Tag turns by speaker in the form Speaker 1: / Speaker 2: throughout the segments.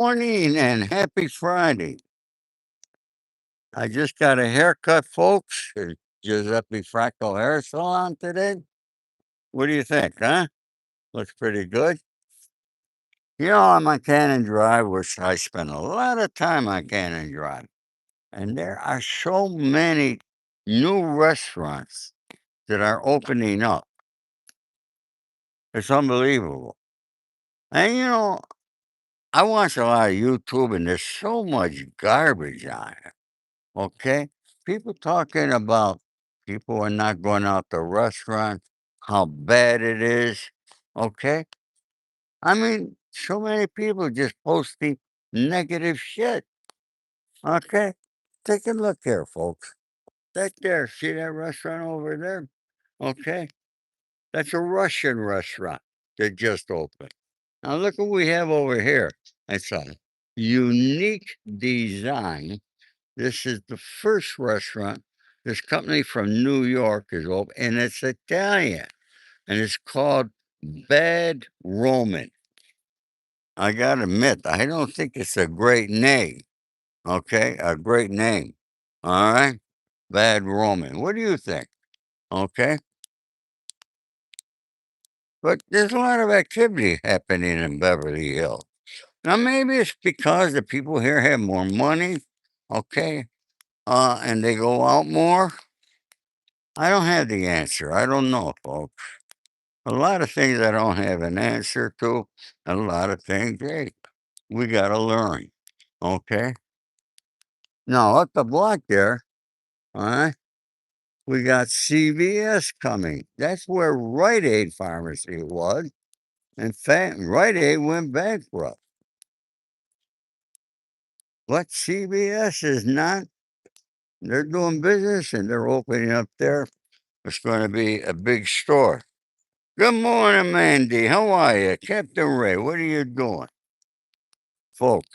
Speaker 1: Morning and happy Friday. I just got a haircut, folks, at Giuseppe Fracco Hair Salon today. What do you think, huh? Looks pretty good. I'm on Cannon Drive, which I spend a lot of time on Cannon Drive. And there are so many new restaurants that are opening up. It's unbelievable. And I watch a lot of YouTube and there's so much garbage on it. Okay? People talking about people are not going out to restaurants, how bad it is. Okay? I mean, so many people just posting negative shit. Okay? Take a look here, folks. That there, see that restaurant over there? Okay? That's a Russian restaurant that just opened. Now look what we have over here. It's a unique design. This is the first restaurant. This company from New York is open, and it's Italian, and it's called Bad Roman. I gotta admit, I don't think it's a great name. Okay, a great name. All right, Bad Roman. What do you think? Okay, but there's a lot of activity happening in Beverly Hills. Now maybe it's because the people here have more money. Okay, and they go out more. I don't have the answer. I don't know, folks. A lot of things I don't have an answer to. A lot of things, hey, we got to learn. Okay. Now, up the block there, all right, we got CVS coming. That's where Rite Aid Pharmacy was. In fact, Rite Aid went bankrupt. But CVS is not. They're doing business and they're opening up there. It's going to be a big store. Good morning, Mandy. How are you? Captain Ray, what are you doing? Folks,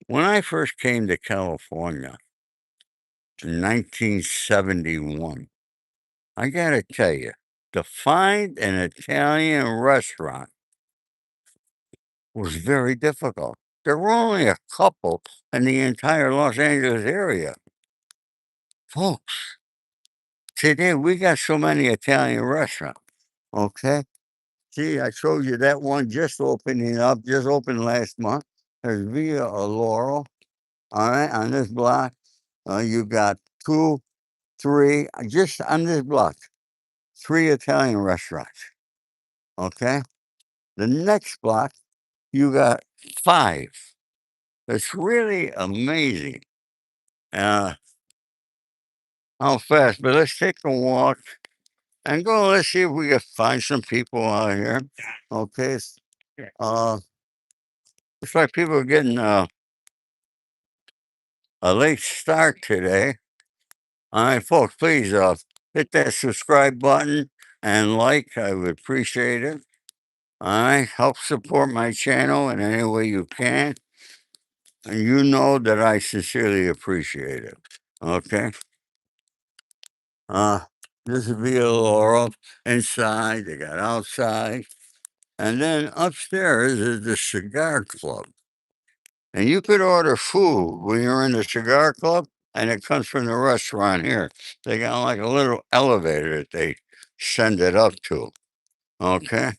Speaker 1: when I first came to California in 1971, I got to tell you, to find an Italian restaurant was very difficult. There were only a couple in the entire Los Angeles area. Folks, today we got so many Italian restaurants. Okay. See, I showed you that one just opening up, just opened last month. There's Via Laurel. All right, on this block, you got two, three, just on this block, three Italian restaurants. Okay. The next block, you got five. It's really amazing uh, how fast. But let's take a walk and go. Let's see if we can find some people out here. Okay. Uh, looks like people are getting a late start today. All right, folks, please hit that subscribe button and like. I would appreciate it. All right, help support my channel in any way you can. And you know that I sincerely appreciate it. Okay. Uh, this would be a Laurel inside. They got outside, and then upstairs is the cigar club. And you could order food when you're in the cigar club, and it comes from the restaurant here. They got like a little elevator that they send it up to. Okay.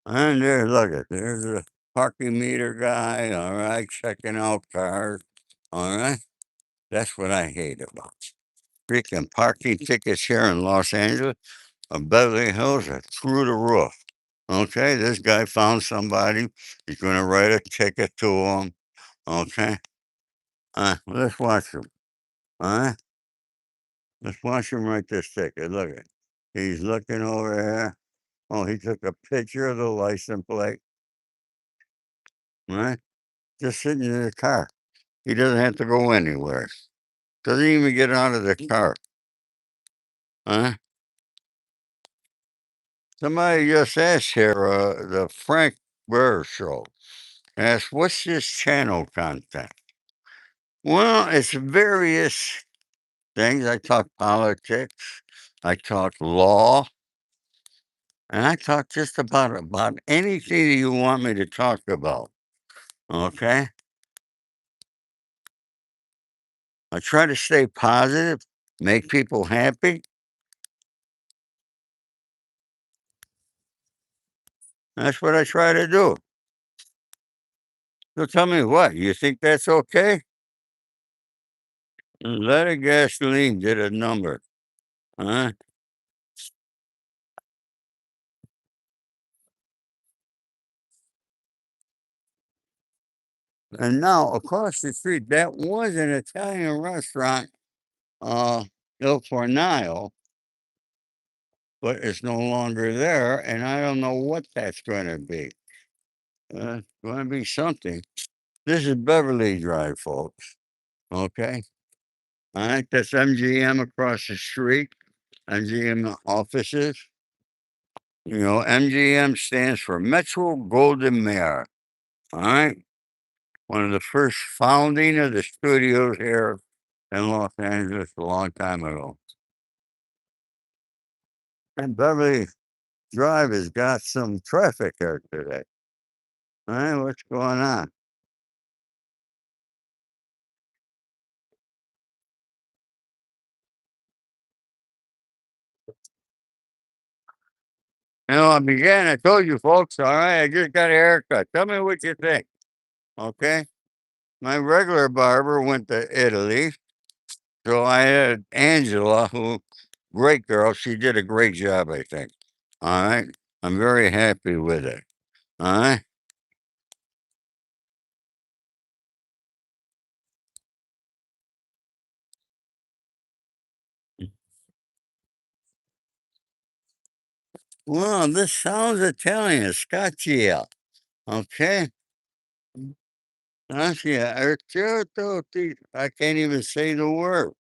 Speaker 1: And look at there's a parking meter guy. All right, checking out cars. All right. That's what I hate about freaking parking tickets here in Los Angeles or Beverly Hills are through the roof. Okay, this guy found somebody. He's going to write a ticket to him. Okay, let's watch him. All right, let's watch him write this ticket. Look at, he's looking over here. Oh, he took a picture of the license plate. All right, just sitting in the car. He doesn't have to go anywhere. Doesn't even get out of the car. Huh? Somebody just asked here, the Frank Burr show. Asked, what's this channel content? Well, it's various things. I talk politics. I talk law. And I talk just about anything that you want me to talk about. Okay? I try to stay positive, make people happy. That's what I try to do. So tell me what, you think that's okay? Let a gasoline did a number. Huh? And now across the street, that was an Italian restaurant, uh, Il Fornaio, but it's no longer there, and I don't know what that's gonna be. It's gonna be something. This is Beverly Drive, folks. Okay? Alright, that's MGM across the street, MGM offices. You know, MGM stands for Metro Golden Mare. Alright? One of the first founding of the studios here in Los Angeles a long time ago. And Beverly Drive has got some traffic here today. Alright, what's going on? You know, I told you folks, alright, I just got a haircut. Tell me what you think. Okay? My regular barber went to Italy. So I had Angela, who great girl. She did a great job, I think. All right. I'm very happy with it. All right. Well, this sounds Italian, Scaccia. Okay. Scaccia. I can't even say the word.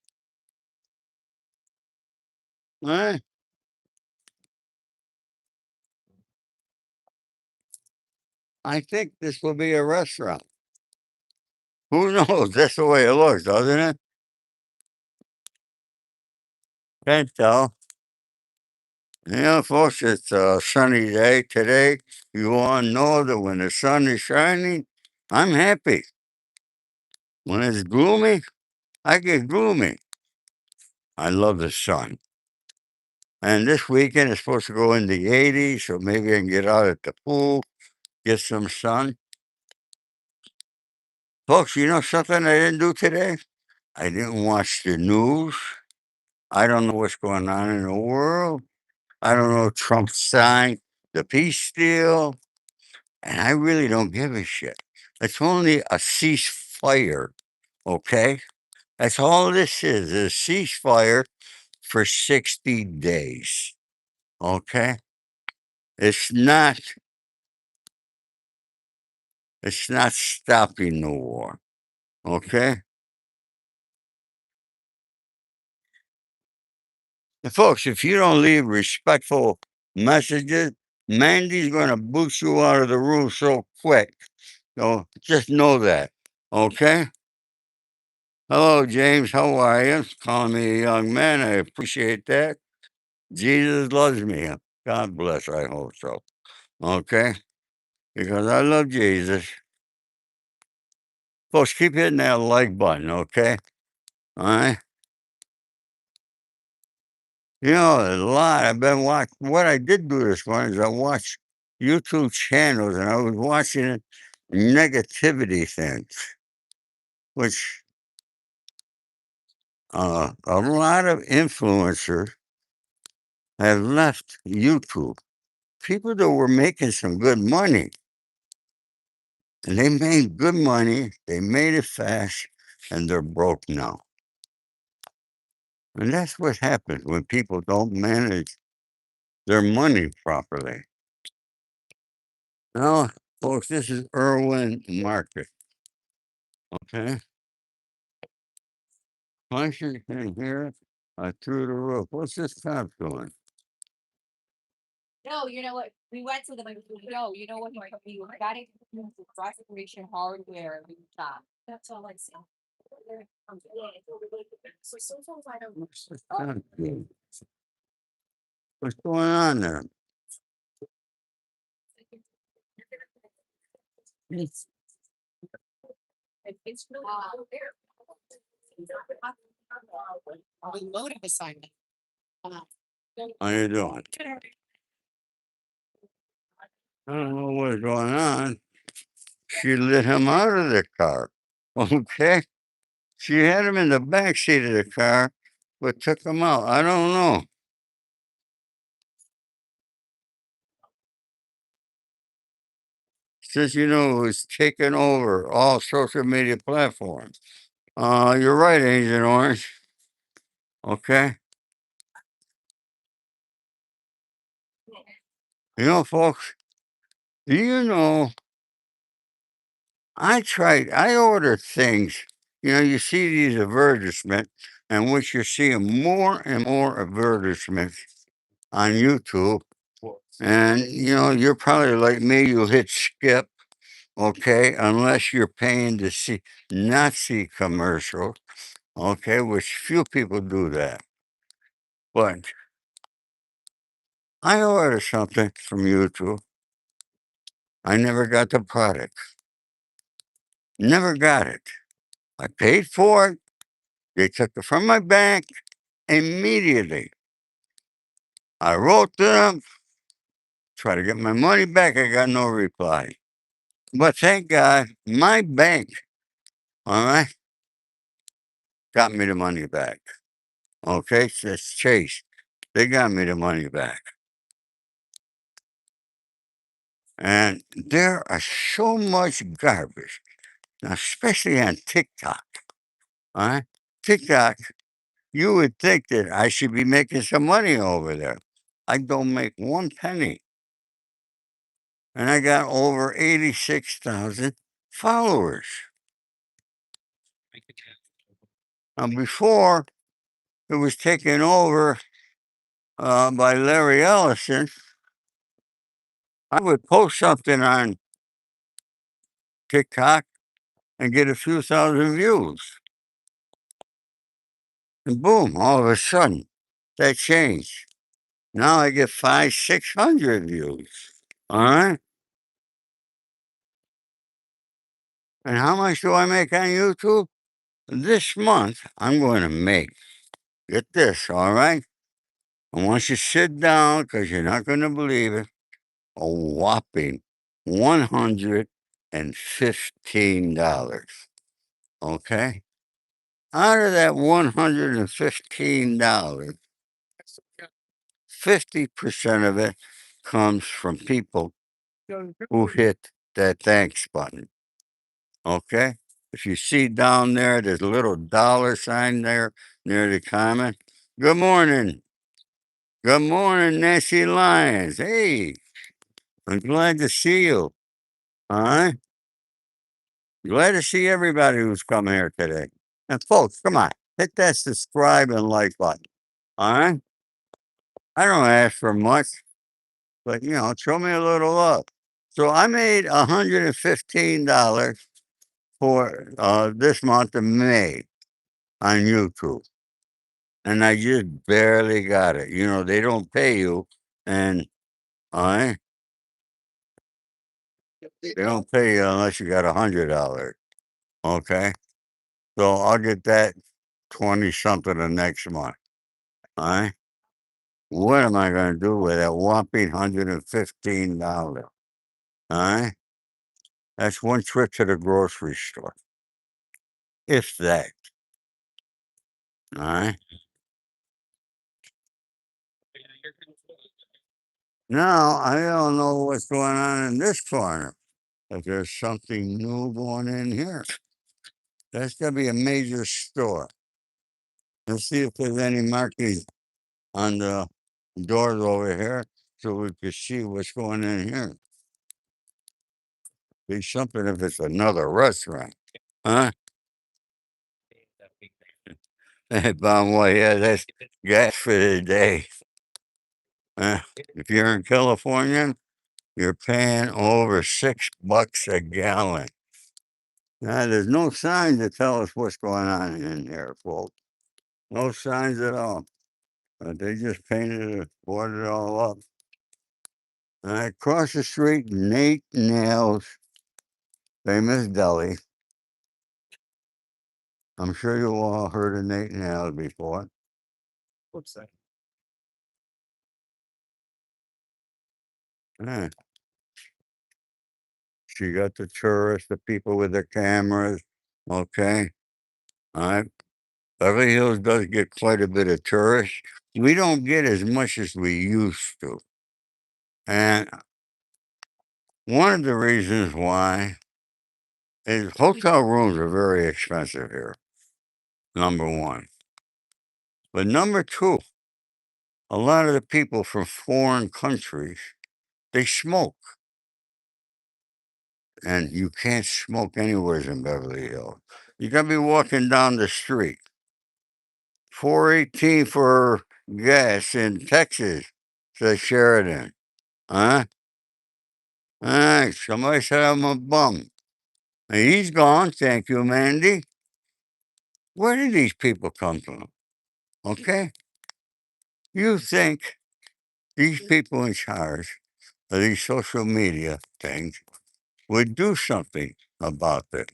Speaker 1: All right. I think this will be a restaurant. Who knows? That's the way it looks, doesn't it? Can't tell. Yeah, folks, it's a sunny day today. You all know that when the sun is shining, I'm happy. When it's gloomy, I get gloomy. I love the sun. And this weekend it's supposed to go in the 80s, so maybe I can get out at the pool, get some sun. Folks, you know something I didn't do today? I didn't watch the news. I don't know what's going on in the world. I don't know if Trump signed the peace deal. And I really don't give a shit. It's only a ceasefire, okay? That's all this is a ceasefire for 60 days, okay? It's not it's not stopping the war, okay? And folks, if you don't leave respectful messages, Mandy's gonna boost you out of the room so quick. So just know that, okay? Hello, James. How are you? Calling me a young man. I appreciate that. Jesus loves me. God bless. I hope so. Okay? Because I love Jesus. Folks, keep hitting that like button, okay? All right? You know, a lot. I've been watching. What I did do this morning is I watched YouTube channels and I was watching negativity things, which a lot of influencers have left YouTube. People that were making some good money. And they made good money, they made it fast, and they're broke now. And that's what happens when people don't manage their money properly. Now, folks, this is Irwin Market. Okay. Function can hear through the roof. What's this cop doing? No, you know what? We went to the no, you know what? We got it from Restoration Hardware. That's all I see. What's going on there? How you doing? I don't know what's going on. She let him out of the car. Okay. She had him in the back seat of the car, but took him out. I don't know. Since it was taking over all social media platforms. You're right, Agent Orange. Okay. Folks, do you know I order things. You see these advertisements, and which you're seeing more and more advertisements on YouTube. And, you're probably like me, you hit skip, okay, unless you're paying to see, not see commercials, okay, which few people do that. But I ordered something from YouTube. I never got the product. Never got it. I paid for it. They took it from my bank immediately. I wrote them, try to get my money back. I got no reply. But thank God, my bank, all right, got me the money back. Okay, so it's Chase. They got me the money back. And there are so much garbage, now, especially on TikTok. All right, TikTok, you would think that I should be making some money over there. I don't make one penny. And I got over 86,000 followers. Now, before it was taken over by Larry Ellison, I would post something on TikTok and get a few thousand views. And boom, all of a sudden, that changed. Now I get 600 views. All right. And how much do I make on YouTube? This month, I'm going to make, get this, all right? I want you to sit down because you're not going to believe it, a whopping $115. Okay? Out of that $115, 50% of it comes from people who hit that thanks button. Okay? If you see down there, there's a little dollar sign there near the comment. Good morning. Good morning, Nancy Lyons. Hey, I'm glad to see you. All right? Glad to see everybody who's come here today. And folks, come on, hit that subscribe and like button. All right? I don't ask for much, but show me a little love. So I made $115 for this month of May on YouTube. And I just barely got it. They don't pay you, and I they don't pay you unless you got $100. Okay, so I'll get that 20 something the next month. All right, what am I going to do with that whopping $115? All right, that's one trip to the grocery store, if that. All right. Now I don't know what's going on in this corner. If there's something new going in here, that's gonna be a major store. Let's see if there's any markings on the doors over here so we can see what's going in here. Be something if it's another restaurant. Huh? Hey, Bon, well, yeah, that's gas for the day. If you're in California, you're paying over $6 a gallon. Now, there's no signs to tell us what's going on in there, folks. No signs at all. But they just painted it, boarded it all up. Across the street, Nate Nails, famous deli. I'm sure you all heard of Nate Nails before. Yeah. She got the tourists, the people with their cameras. Okay. All right. Beverly Hills does get quite a bit of tourists. We don't get as much as we used to. And one of the reasons why is hotel rooms are very expensive here, number one. But number two, a lot of the people from foreign countries, they smoke. And you can't smoke anywhere in Beverly Hills. You gotta be walking down the street. 418 for gas in Texas, says Sheridan. Huh? Somebody said I'm a bum. He's gone, thank you, Mandy. Where did these people come from? Okay? You think these people in charge of these social media things would do something about it.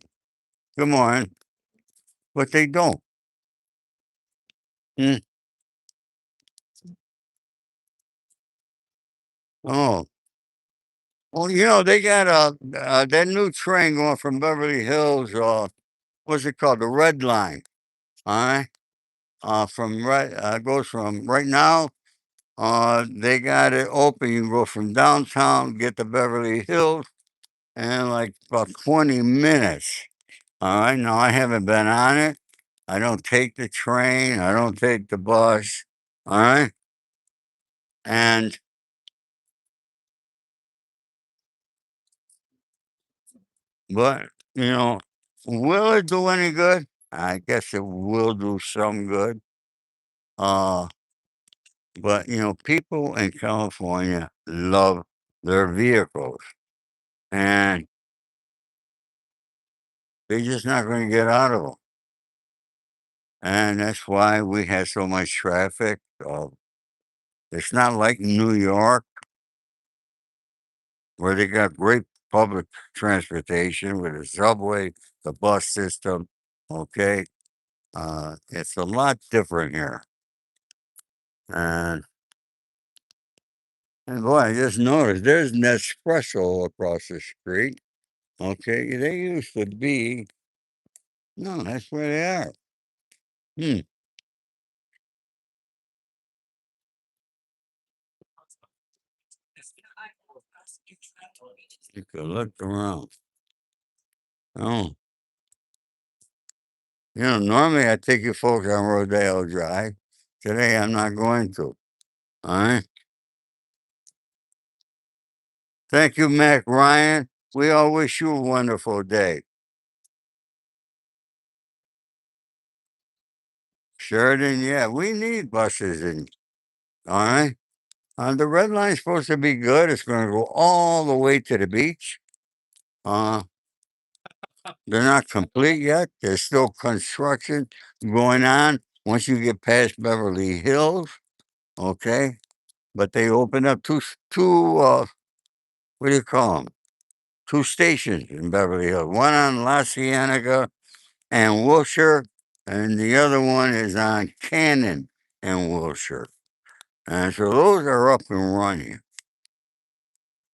Speaker 1: Good morning. But they don't. Hmm. Oh, well, they got that new train going from Beverly Hills. What's it called? The Red Line. All right. From right goes from right now. They got it open. You can go from downtown, get to Beverly Hills, in like about 20 minutes. All right. Now I haven't been on it. I don't take the train. I don't take the bus. All right. And but will it do any good? I guess it will do some good. Uh, but people in California love their vehicles, and they're just not going to get out of them. And that's why we have so much traffic. It's not like New York, where they got great public transportation with the subway, the bus system. Okay, it's a lot different here, and boy, I just noticed there's Nespresso across the street. Okay, they used to be. No, that's where they are. Hmm. You could look around. Oh, normally I take you folks on Rodeo Drive. Today I'm not going to. All right. Thank you, Mac Ryan. We all wish you a wonderful day. Sheridan, yeah, we need buses and all right. The red line's supposed to be good. It's going to go all the way to the beach. Uh, they're not complete yet. There's still construction going on once you get past Beverly Hills. Okay, but they opened up two. What do you call them? Two stations in Beverly Hills. One on La Cienega and Wilshire, and the other one is on Cannon and Wilshire. And so those are up and running.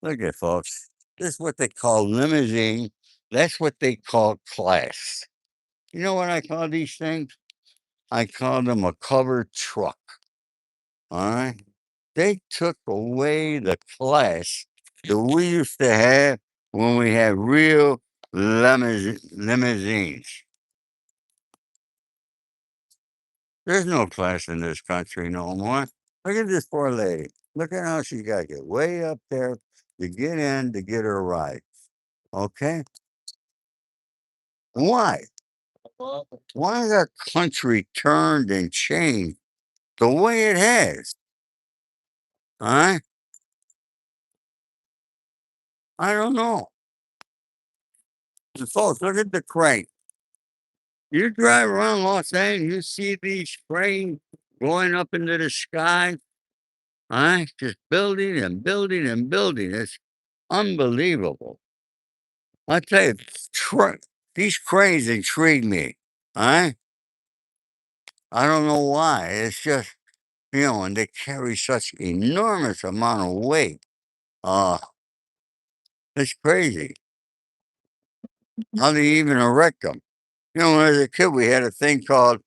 Speaker 1: Look at folks. This is what they call limousine. That's what they call class. You know what I call these things? I call them a covered truck. All right. They took away the class that we used to have when we had real limousines. There's no class in this country no more. Look at this poor lady. Look at how she got to get way up there to get in to get her ride. Okay? Why? Why has our country turned and changed the way it has? Huh? I don't know. And folks, look at the crane. You drive around Los Angeles, you see these cranes going up into the sky. Just building and building and building. It's unbelievable. I tell you, these cranes intrigue me. I I don't know why. It's just and they carry such enormous amount of weight. Uh, it's crazy how they even erect them. When I was a kid, we had a thing called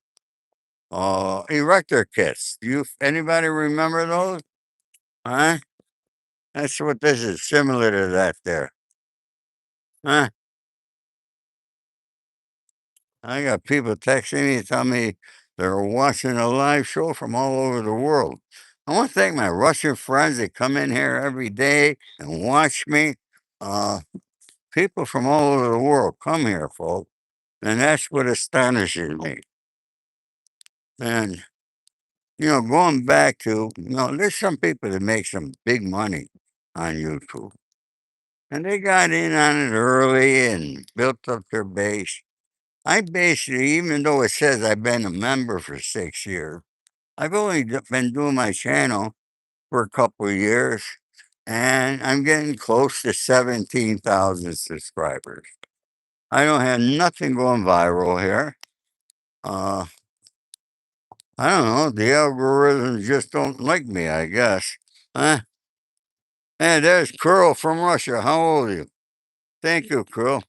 Speaker 1: erector kits. Anybody remember those? Huh? That's what this is similar to that. There. Huh? I got people texting me and telling me they're watching a live show from all over the world. I want to thank my Russian friends that come in here every day and watch me. Uh, People from all over the world come here, folks, and that's what astonishes me. And going back to there's some people that make some big money on YouTube, and they got in on it early and built up their base. I basically, even though it says I've been a member for 6 years, I've only been doing my channel for a couple of years, and I'm getting close to 17,000 subscribers. I don't have nothing going viral here. Uh, I don't know. The algorithms just don't like me, I guess. Huh? Hey, there's Curl from Russia. How old are you? Thank you, Curl.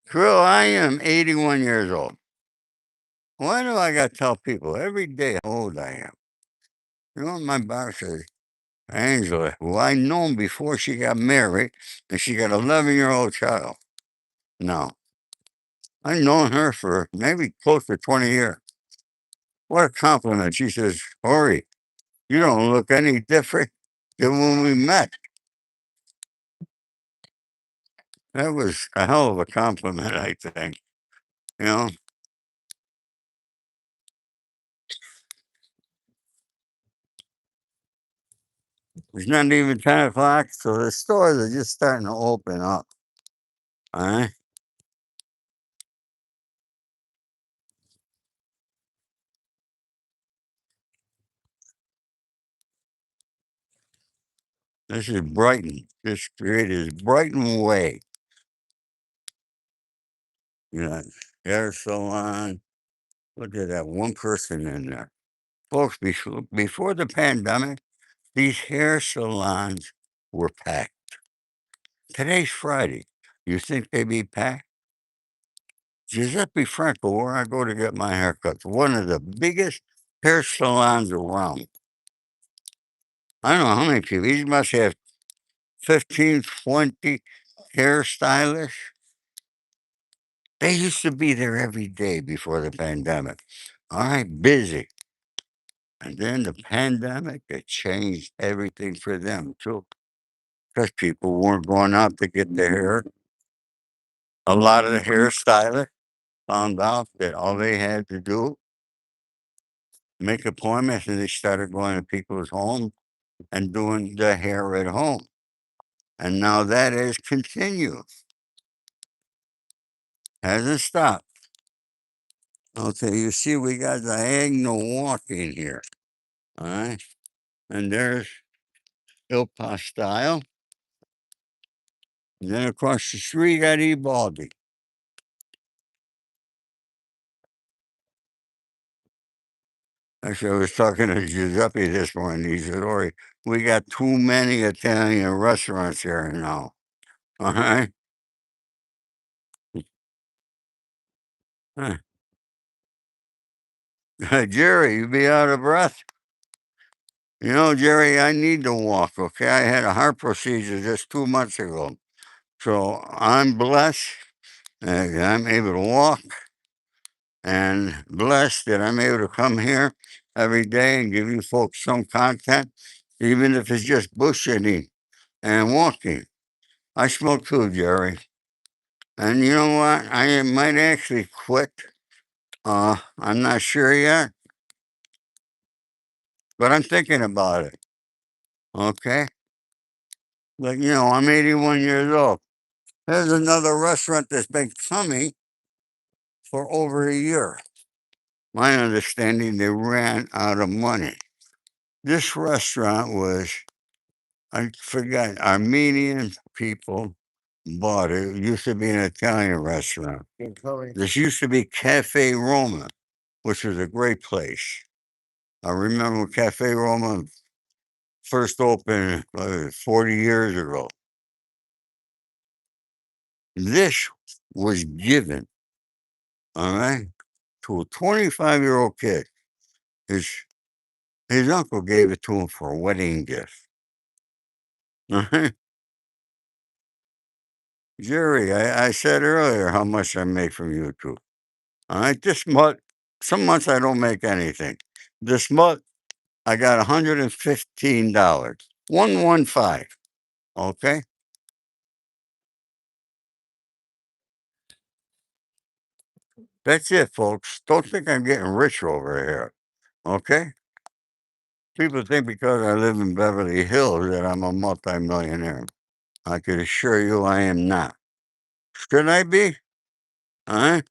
Speaker 1: Curl, I am 81 years old. Why do I got to tell people every day how old I am? You know what my boss says? Angela, who I known before she got married, and she got 11-year-old child. No, I've known her for maybe close to 20 years. What a compliment. She says, Ori, you don't look any different than when we met. That was a hell of a compliment, I think. You know, it's not even 10 o'clock, so the stores are just starting to open up. All right. This is Brighton. This street is Brighton Way. You know, hair salon. Look at that one person in there. Folks, before the pandemic, these hair salons were packed. Today's Friday. You think they'd be packed? Giuseppe Franco, where I go to get my haircuts, one of the biggest hair salons around. I don't know how many people. He must have 15, 20 hairstylists. They used to be there every day before the pandemic. All right, busy. And then the pandemic, it changed everything for them too. Because people weren't going out to get their hair. A lot of the hairstylists found out that all they had to do make appointments, and they started going to people's homes and doing the hair at home. And now that has continued, hasn't stopped. Okay, you see, we got diagonal walking here. All right. And there's Il Pastel. And then across the street, you got Ebaldi. Actually, I was talking to Giuseppe this morning. He said, Ori, we got too many Italian restaurants here now. All right. Huh. Jerry, you be out of breath? Jerry, I need to walk, okay? I had a heart procedure just 2 months ago. So I'm blessed that I'm able to walk and blessed that I'm able to come here every day and give you folks some content, even if it's just bushing and walking. I smoke too, Jerry. And you know what? I might actually quit. I'm not sure yet, but I'm thinking about it. Okay? But I'm 81 years old. There's another restaurant that's been coming for over a year. My understanding, they ran out of money. This restaurant was, I forgot, Armenian people bought it. It used to be an Italian restaurant. This used to be Cafe Roma, which was a great place. I remember when Cafe Roma first opened 40 years ago. This was given, all right, to a 25-year-old kid. His his uncle gave it to him for a wedding gift. All right? Jerry, I said earlier how much I make from YouTube. All right, this month, some months I don't make anything. This month I got $115. 115. Okay? That's it, folks. Don't think I'm getting rich over here. Okay? People think because I live in Beverly Hills that I'm a multimillionaire. I can assure you I am not. Should I be? Huh?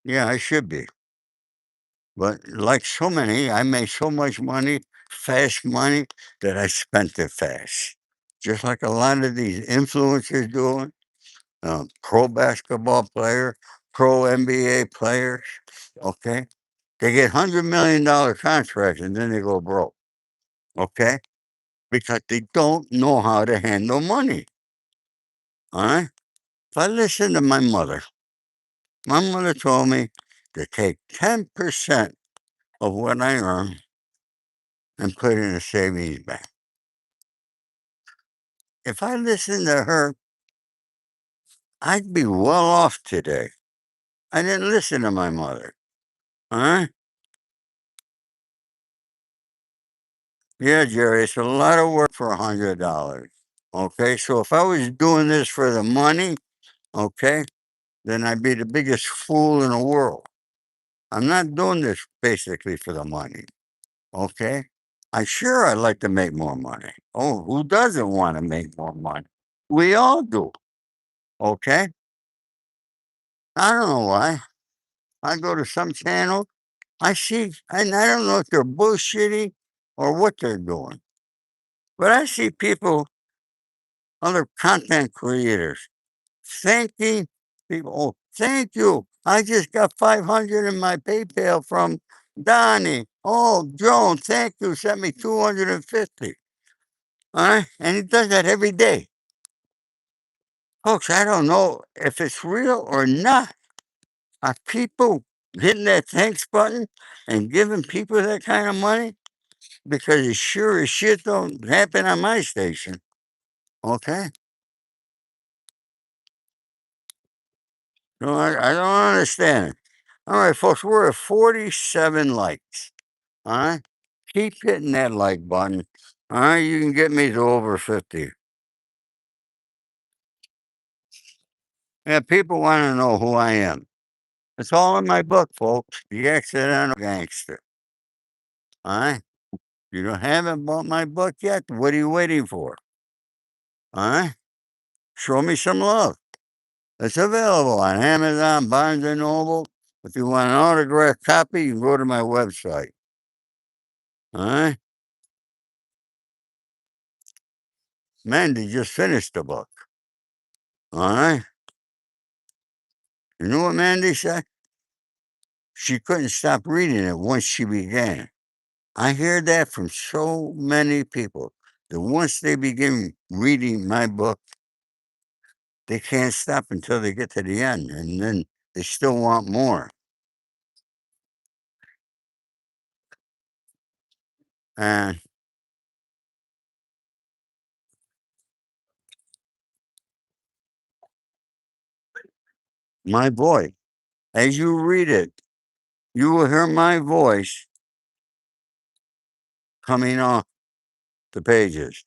Speaker 1: Yeah, I should be. But like so many, I made so much money, fast money, that I spent it fast. Just like a lot of these influencers doing, pro basketball player, pro NBA players, okay? They get $100 million contracts and then they go broke, okay? Because they don't know how to handle money, all right? If I listen to my mother told me to take 10% of what I earn and put it in a savings bank. If I listened to her, I'd be well off today. I didn't listen to my mother. Huh? Yeah, Jerry, it's a lot of work for $100. Okay, so if I was doing this for the money, okay, then I'd be the biggest fool in the world. I'm not doing this basically for the money. Okay? I sure I'd like to make more money. Oh, who doesn't want to make more money? We all do. Okay? I don't know why. I go to some channel, I see, and I don't know if they're bullshitting or what they're doing, but I see people, other content creators, thanking people. Oh, thank you. I just got 500 in my PayPal from Donnie. Oh, Joan, thank you. Sent me 250. All right. And he does that every day. Folks, I don't know if it's real or not. Are people hitting that thanks button and giving people that kind of money? Because it sure as shit don't happen on my station. Okay? No, I don't understand it. All right, folks, we're at 47 likes. All right? Keep hitting that like button. All right, you can get me to over 50. Yeah, people want to know who I am. It's all in my book, folks. The Accidental Gangster. All right? You don't haven't bought my book yet? What are you waiting for? All right? Show me some love. It's available on Amazon, Barnes and Noble. If you want an autographed copy, you can go to my website. All right? Mandy just finished the book. All right? You know what Mandy said? She couldn't stop reading it once she began. I hear that from so many people that once they begin reading my book, they can't stop until they get to the end, and then they still want more. And my voice, as you read it, you will hear my voice coming off the pages.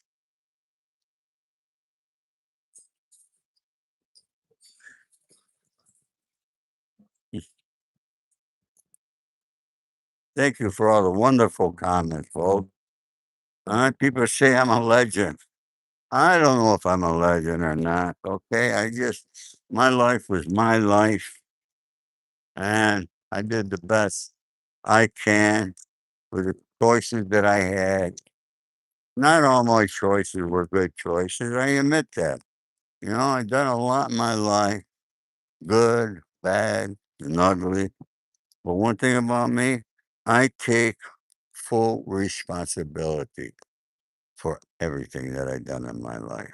Speaker 1: Thank you for all the wonderful comments, folks. People say I'm a legend. I don't know if I'm a legend or not. Okay, my life was my life, and I did the best I can with the choices that I had. Not all my choices were good choices. I admit that. I've done a lot in my life, good, bad, and ugly. But one thing about me, I take full responsibility for everything that I've done in my life.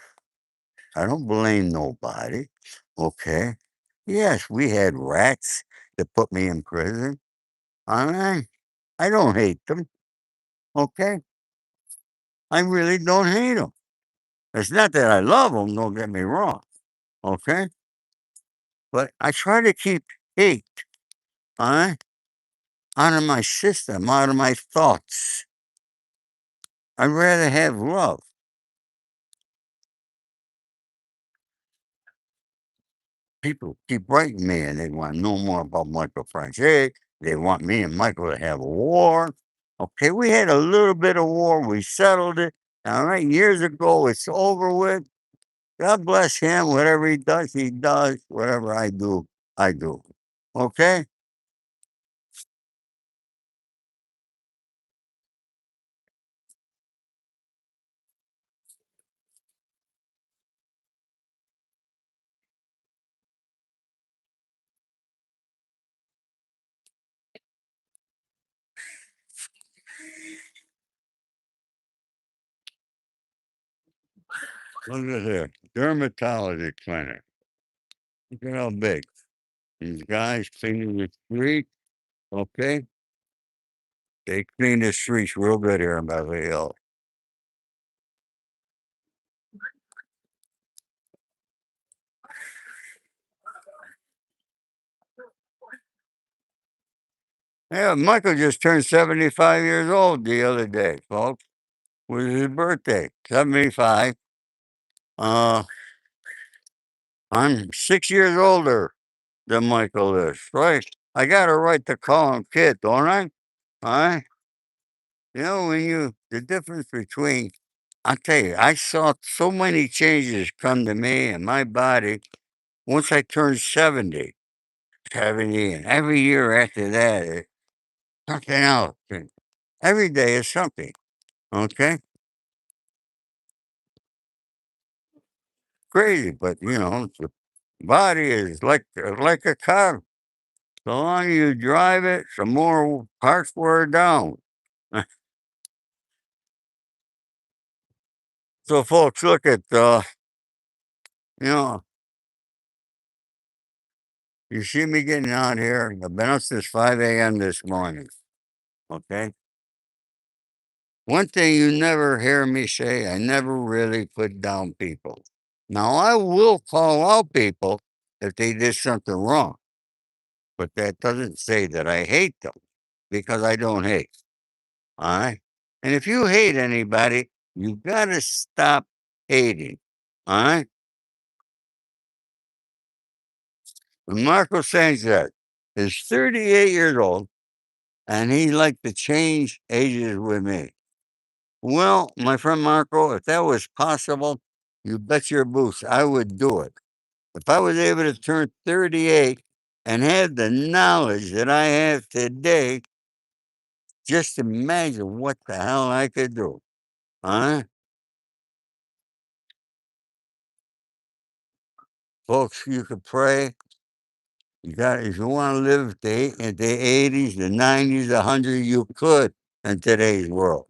Speaker 1: I don't blame nobody. Okay. Yes, we had rats that put me in prison. I I don't hate them. Okay. I really don't hate them. It's not that I love them. Don't get me wrong. Okay. But I try to keep hate, all right, out of my system, out of my thoughts. I'd rather have love. People keep writing me and they want to know more about Michael Franche. They want me and Michael to have a war. Okay, we had a little bit of war. We settled it. All right, years ago, it's over with. God bless him. Whatever he does, he does. Whatever I do, I do. Okay? Look at here. Dermatology clinic. Look at how big. These guys cleaning the street. Okay? They clean the streets real good here in Beverly Hills. Yeah, Michael just turned 75 years old the other day, folks. Was his birthday. 75. Uh, I'm 6 years older than Michael is, right? I got a right to call him kid, don't I? All right. The difference between, I'll tell you, I saw so many changes come to me and my body once I turned 70, 70, and every year after that, something else. And every day is something, okay? Crazy, but the body is like a car. The longer you drive it, the more parts wear down. So, folks, look at you know, you see me getting out here. I've been up since 5 a.m. this morning. Okay. One thing you never hear me say, I never really put down people. Now, I will call out people if they did something wrong, but that doesn't say that I hate them because I don't hate. All right. And if you hate anybody, you got to stop hating. All right. And Marco Sanchez is 38 years old and he liked to change ages with me. Well, my friend Marco, if that was possible, you bet your boots I would do it. If I was able to turn 38 and have the knowledge that I have today, just imagine what the hell I could do. Huh? Folks, you could pray. If you want to live the 80s, the 90s, 100, you could in today's world.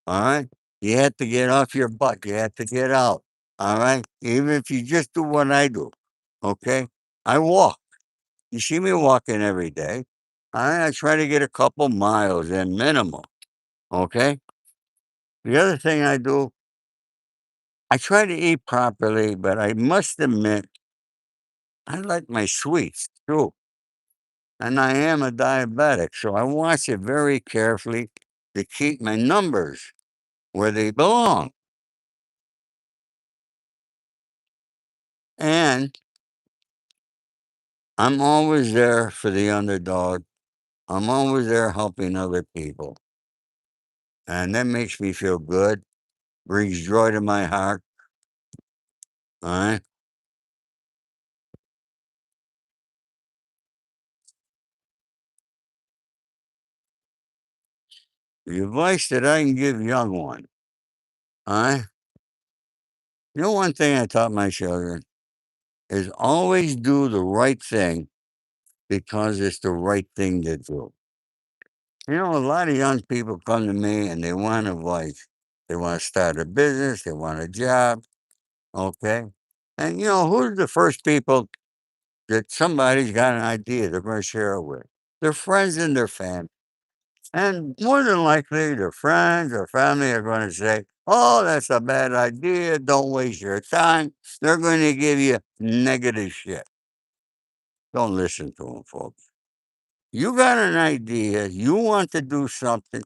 Speaker 1: All right. You have to get off your butt. You have to get out. All right. Even if you just do what I do. Okay. I walk. You see me walking every day. All right. I try to get a couple miles in minimum. Okay. The other thing I do, I try to eat properly, but I must admit, I like my sweets too. And I am a diabetic, so I watch it very carefully to keep my numbers where they belong. And I'm always there for the underdog. I'm always there helping other people. And that makes me feel good, brings joy to my heart. Alright? The advice that I can give young one, alright? You know one thing I taught my children is always do the right thing because it's the right thing to do. You know, a lot of young people come to me and they want advice. They want to start a business, they want a job, okay? And you know, who's the first people that somebody's got an idea they're going to share it with? Their friends and their family. And more than likely, their friends or family are going to say, oh, that's a bad idea. Don't waste your time. They're going to give you negative shit. Don't listen to them, folks. You got an idea. You want to do something,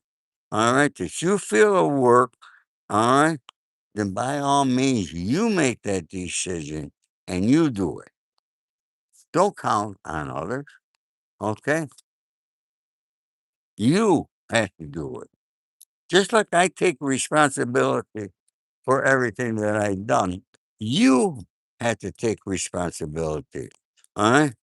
Speaker 1: all right, that you feel will work, all right, then by all means, you make that decision and you do it. Don't count on others, okay? You have to do it. Just like I take responsibility for everything that I've done, you have to take responsibility. All right?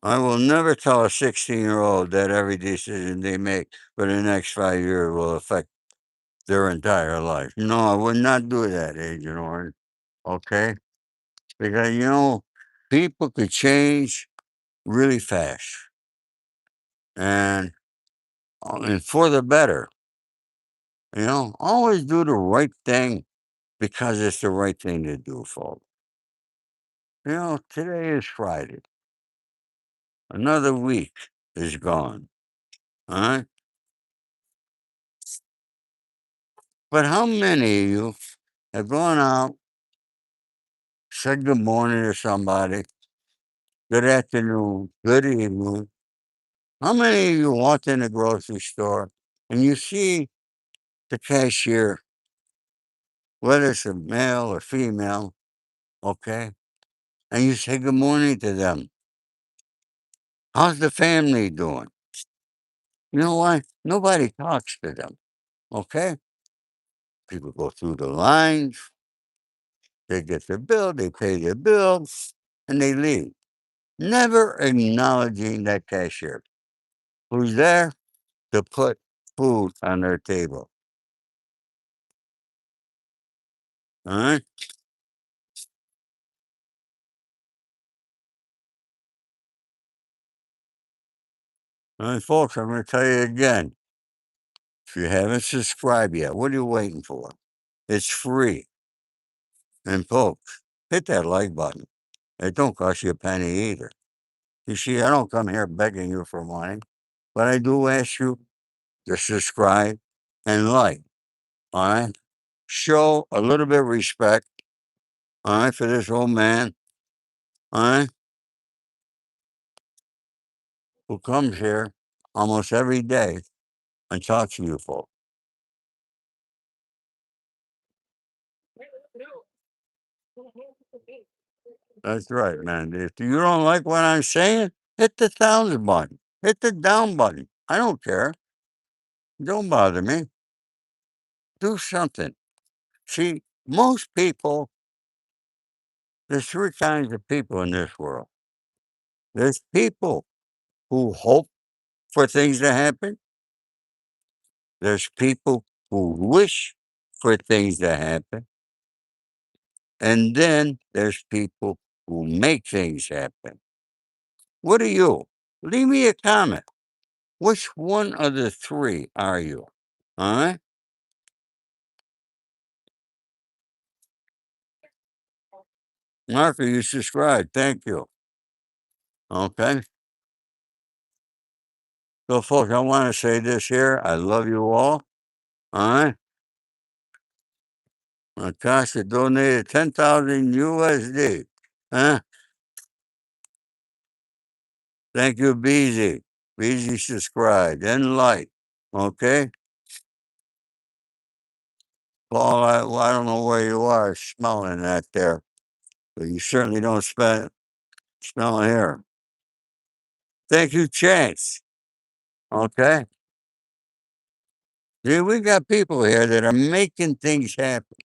Speaker 1: I will never tell a 16-year-old that every decision they make for the next 5 years will affect their entire life. No, I would not do that, Agent Orange. Okay? Because, you know, people could change really fast and for the better. You know, always do the right thing because it's the right thing to do, folks. You know, today is Friday. Another week is gone. All right. But how many of you have gone out, said good morning to somebody, good afternoon, good evening? How many of you walked in the grocery store and you see the cashier, whether it's a male or female, okay, and you say good morning to them? How's the family doing? You know why? Nobody talks to them, okay? People go through the lines, they get their bill, they pay their bills, and they leave, never acknowledging that cashier who's there to put food on their table. All right? All right, folks, I'm going to tell you again. If you haven't subscribed yet, what are you waiting for? It's free. And folks, hit that like button. It don't cost you a penny either. You see, I don't come here begging you for money, but I do ask you to subscribe and like. All right? Show a little bit of respect, all right, for this old man, all right, who comes here almost every day and talks to you folks. That's right, man. If you don't like what I'm saying, hit the thousand button, hit the down button. I don't care. Don't bother me. Do something. See, most people, there's three kinds of people in this world. There's people who hope for things to happen. There's people who wish for things to happen. And then there's people who make things happen. What are you? Leave me a comment. Which one of the three are you? All right? Marco, you subscribed. Thank you. Okay. So, folks, I want to say this here. I love you all. All right. Natasha donated 10,000 USD. Huh? Thank you, BZ. BZ subscribed and like. Okay. Paul, I don't know where you are smelling that there, but you certainly don't smell it here. Thank you, Chance. Okay. See, we got people here that are making things happen.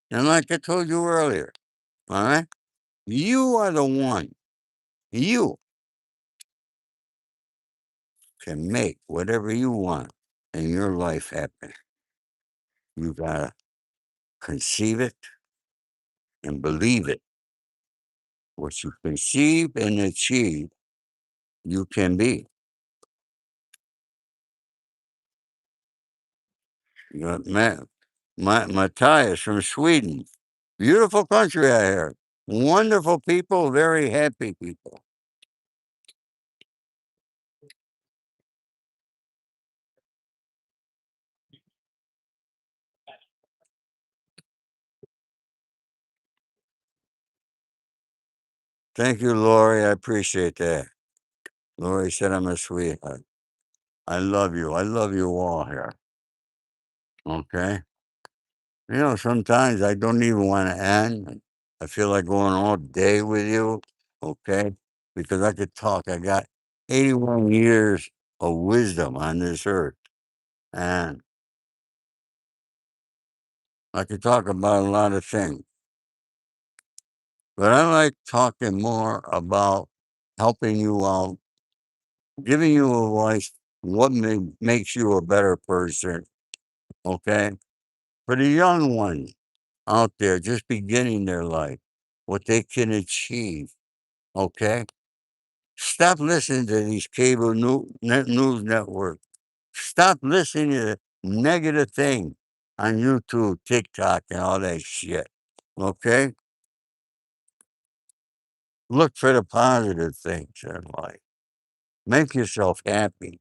Speaker 1: And like I told you earlier, all right, you are the one. You can make whatever you want in your life happen. You gotta conceive it and believe it. What you conceive and achieve, you can be. You got Matthias from Sweden. Beautiful country I hear. Wonderful people, very happy people. Thank you, Lori. I appreciate that. Lori said I'm a sweetheart. I love you. I love you all here. Okay. Sometimes I don't even want to end. I feel like going all day with you. Okay. Because I could talk. I got 81 years of wisdom on this earth. And I could talk about a lot of things. But I like talking more about helping you out, giving you advice, what makes you a better person. Okay. For the young ones out there just beginning their life, what they can achieve. Okay. Stop listening to these cable news networks. Stop listening to negative things on YouTube, TikTok, and all that shit. Okay? Look for the positive things in life. Make yourself happy.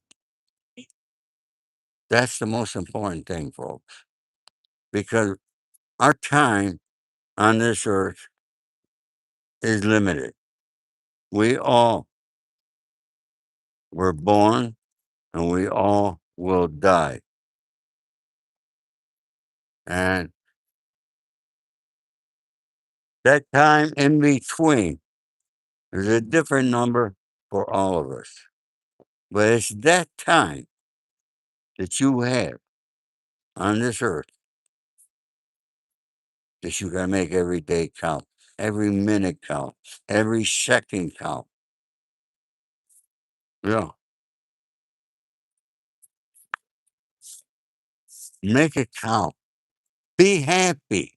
Speaker 1: That's the most important thing, folks. Because our time on this earth is limited. We all were born and we all will die. And that time in between is a different number for all of us. But it's that time that you have on this earth that you gotta make every day count, every minute count, every second count. Yeah. Make it count. Be happy.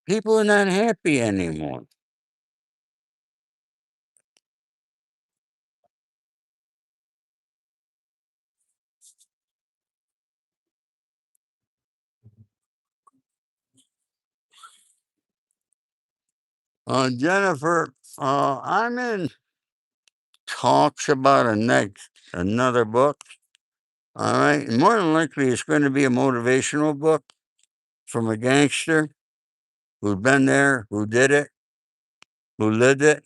Speaker 1: People are not happy anymore. Jennifer, I'm in talks about another book. All right. More than likely, it's going to be a motivational book from a gangster who's been there, who did it, who lived it.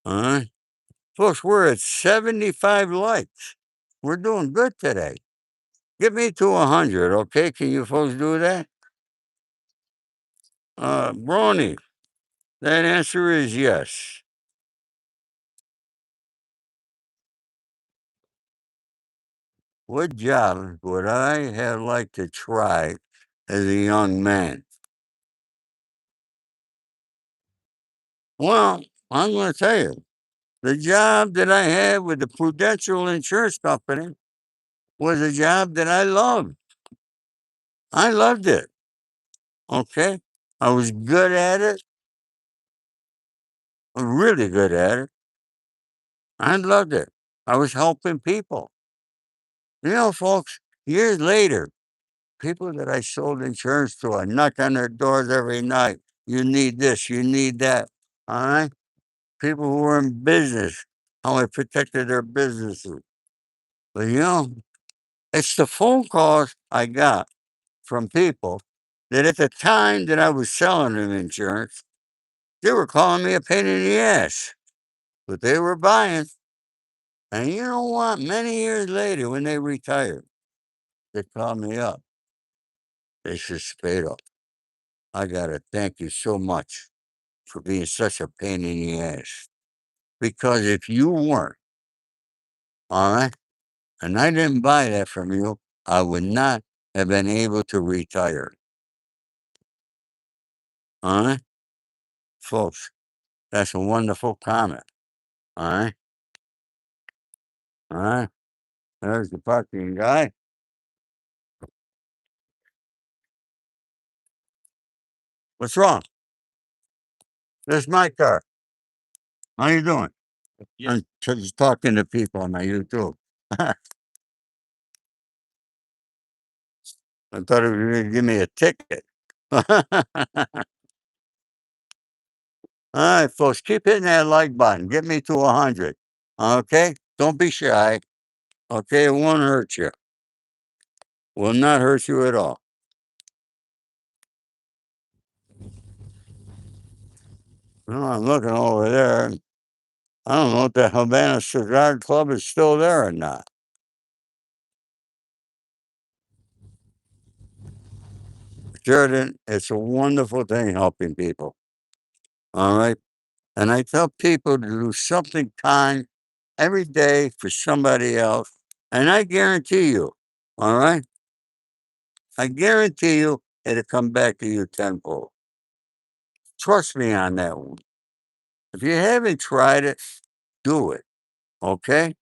Speaker 1: All right. Folks, we're at 75 likes. We're doing good today. Get me to 100, okay? Can you folks do that? Brony, that answer is yes. What job would I have liked to try as a young man? Well, I'm going to tell you, the job that I had with the Prudential Insurance Company was a job that I loved. I loved it. Okay. I was good at it, really good at it. I loved it. I was helping people. Folks, years later, people that I sold insurance to, I knock on their doors every night. You need this, you need that. All right. People who were in business, how I protected their businesses. But it's the phone calls I got from people that at the time that I was selling them insurance, they were calling me a pain in the ass, but they were buying. And you know what? Many years later, when they retired, they called me up. They said, Spado, I got to thank you so much for being such a pain in the ass. Because if you weren't, all right, and I didn't buy that from you, I would not have been able to retire. All right, folks, that's a wonderful comment. All right, all right. There's the parking guy. What's wrong? This is my car. How you doing? I'm just talking to people on my YouTube. I thought it was going to give me a ticket. All right, folks, keep hitting that like button. Get me to 100. Okay? Don't be shy. Okay? It won't hurt you. Will not hurt you at all. Well, I'm looking over there. I don't know if the Havana Cigar Club is still there or not. Jordan, it's a wonderful thing helping people. All right? And I tell people to do something kind every day for somebody else. And I guarantee you, all right? I guarantee you it'll come back to you tenfold. Trust me on that one. If you haven't tried it, do it. Okay?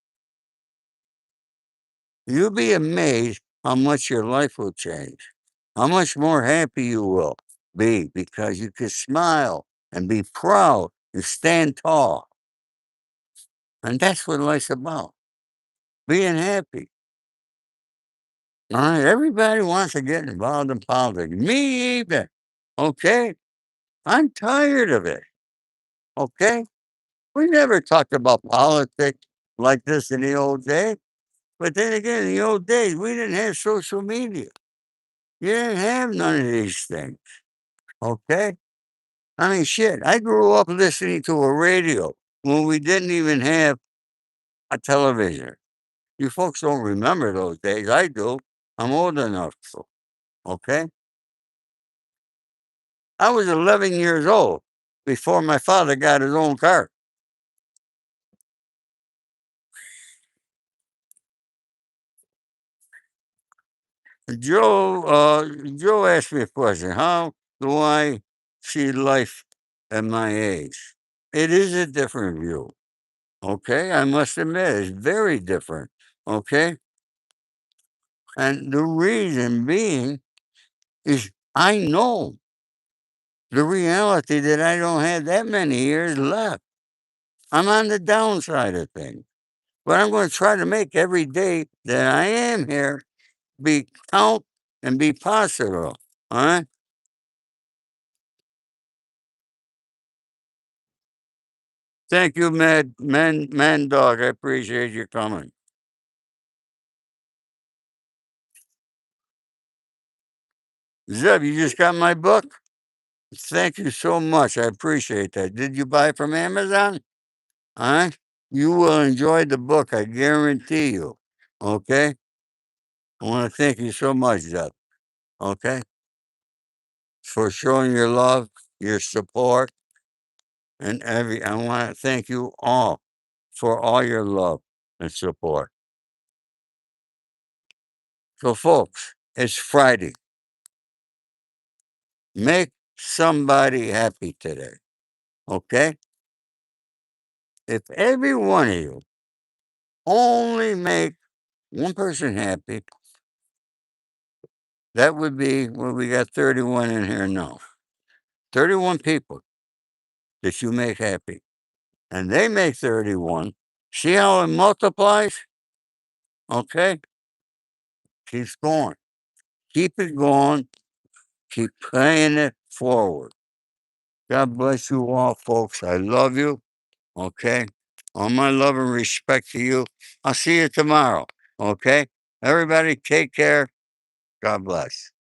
Speaker 1: You'll be amazed how much your life will change, how much more happy you will be because you can smile and be proud and stand tall. And that's what life's about, being happy. All right? Everybody wants to get involved in politics. Me even. Okay? I'm tired of it. Okay? We never talked about politics like this in the old days. But then again, in the old days, we didn't have social media. You didn't have none of these things. Okay? I mean, shit, I grew up listening to a radio when we didn't even have a television. You folks don't remember those days. I do. I'm old enough. So, okay? I was 11 years old before my father got his own car. Joe asked me a question. How do I see life at my age? It is a different view. Okay, I must admit, it's very different. Okay, and the reason being is I know the reality that I don't have that many years left. I'm on the downside of things, but I'm going to try to make every day that I am here be count and be possible. All right. Thank you, man, dog. I appreciate you coming. Zeb, you just got my book? Thank you so much. I appreciate that. Did you buy it from Amazon? Huh? You will enjoy the book, I guarantee you. Okay? I want to thank you so much, Zeb. Okay? For showing your love, your support, and I want to thank you all for all your love and support. So, folks, it's Friday. Make somebody happy today. Okay? If every one of you only make one person happy, that would be, well, we got 31 in here now. 31 people that you make happy. And they make 31. See how it multiplies? Okay? Keeps going. Keep it going. Keep playing it forward. God bless you all, folks. I love you. Okay? All my love and respect to you. I'll see you tomorrow. Okay? Everybody take care. God bless.